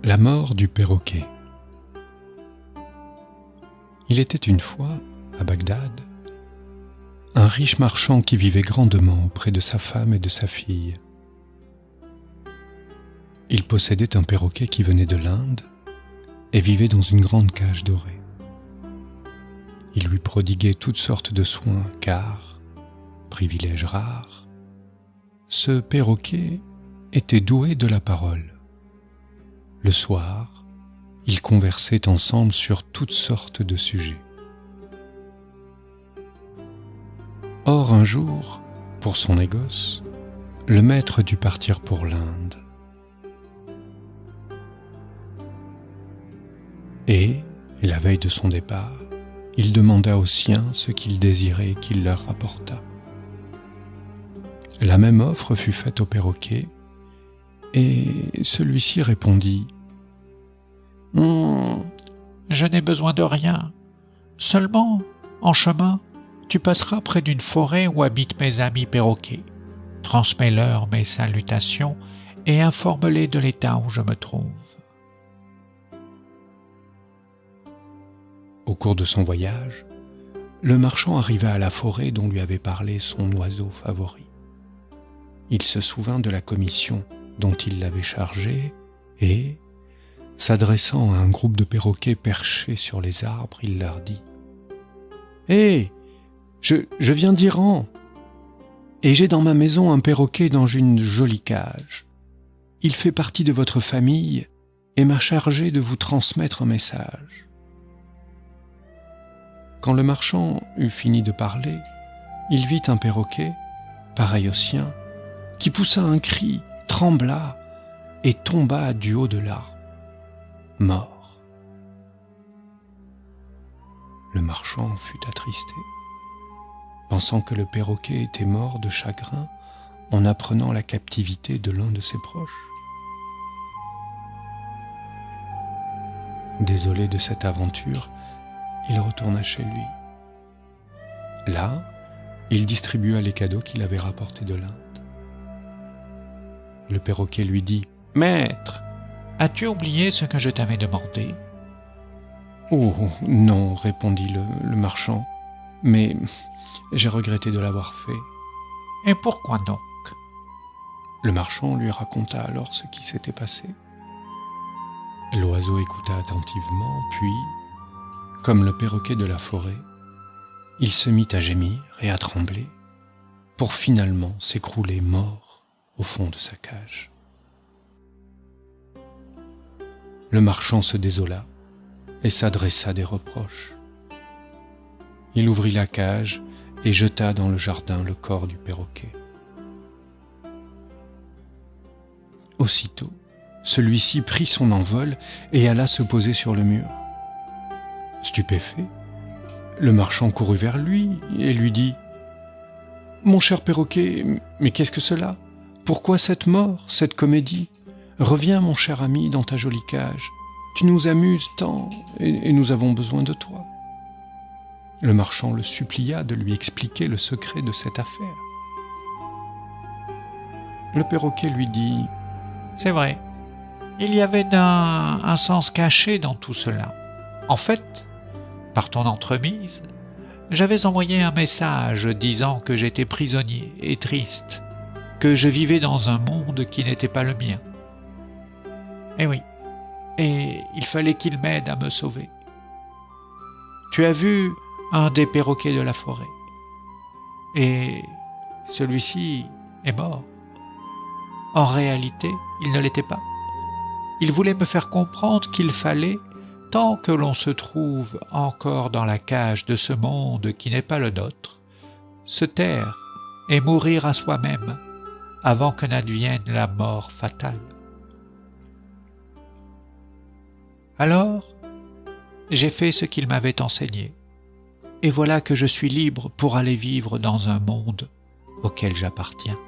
La mort du perroquet. Il était une fois, à Bagdad, un riche marchand qui vivait grandement auprès de sa femme et de sa fille. Il possédait un perroquet qui venait de l'Inde et vivait dans une grande cage dorée. Il lui prodiguait toutes sortes de soins car, privilège rare, ce perroquet était doué de la parole. Le soir, ils conversaient ensemble sur toutes sortes de sujets. Or, un jour, pour son négoce, le maître dut partir pour l'Inde. Et, la veille de son départ, il demanda aux siens ce qu'il désirait qu'il leur rapportât. La même offre fut faite au perroquet, et celui-ci répondit « Je n'ai besoin de rien. Seulement, en chemin, tu passeras près d'une forêt où habitent mes amis perroquets. Transmets-leur mes salutations et informe-les de l'état où je me trouve. » Au cours de son voyage, le marchand arriva à la forêt dont lui avait parlé son oiseau favori. Il se souvint de la commission dont il l'avait chargé et, s'adressant à un groupe de perroquets perchés sur les arbres, il leur dit « Hé, je viens d'Iran, et j'ai dans ma maison un perroquet dans une jolie cage. Il fait partie de votre famille et m'a chargé de vous transmettre un message. » Quand le marchand eut fini de parler, il vit un perroquet, pareil au sien, qui poussa un cri, trembla et tomba du haut de l'arbre, mort. Le marchand fut attristé, pensant que le perroquet était mort de chagrin en apprenant la captivité de l'un de ses proches. Désolé de cette aventure, il retourna chez lui. Là, il distribua les cadeaux qu'il avait rapportés de l'Inde. Le perroquet lui dit « Maître, as-tu oublié ce que je t'avais demandé ? » « Oh, non, répondit le marchand, mais j'ai regretté de l'avoir fait. » Et pourquoi donc ? Le marchand lui raconta alors ce qui s'était passé. L'oiseau écouta attentivement, puis, comme le perroquet de la forêt, il se mit à gémir et à trembler, pour finalement s'écrouler mort au fond de sa cage. Le marchand se désola et s'adressa des reproches. Il ouvrit la cage et jeta dans le jardin le corps du perroquet. Aussitôt, celui-ci prit son envol et alla se poser sur le mur. Stupéfait, le marchand courut vers lui et lui dit « Mon cher perroquet, mais qu'est-ce que cela ? Pourquoi cette mort, cette comédie ? Reviens, mon cher ami, dans ta jolie cage. Tu nous amuses tant et nous avons besoin de toi. » Le marchand le supplia de lui expliquer le secret de cette affaire. Le perroquet lui dit « C'est vrai, il y avait un sens caché dans tout cela. En fait, par ton entremise, j'avais envoyé un message disant que j'étais prisonnier et triste, que je vivais dans un monde qui n'était pas le mien. Eh oui, et il fallait qu'il m'aide à me sauver. Tu as vu un des perroquets de la forêt, et celui-ci est mort. En réalité, il ne l'était pas. Il voulait me faire comprendre qu'il fallait, tant que l'on se trouve encore dans la cage de ce monde qui n'est pas le nôtre, se taire et mourir à soi-même avant que n'advienne la mort fatale. Alors, j'ai fait ce qu'il m'avait enseigné, et voilà que je suis libre pour aller vivre dans un monde auquel j'appartiens.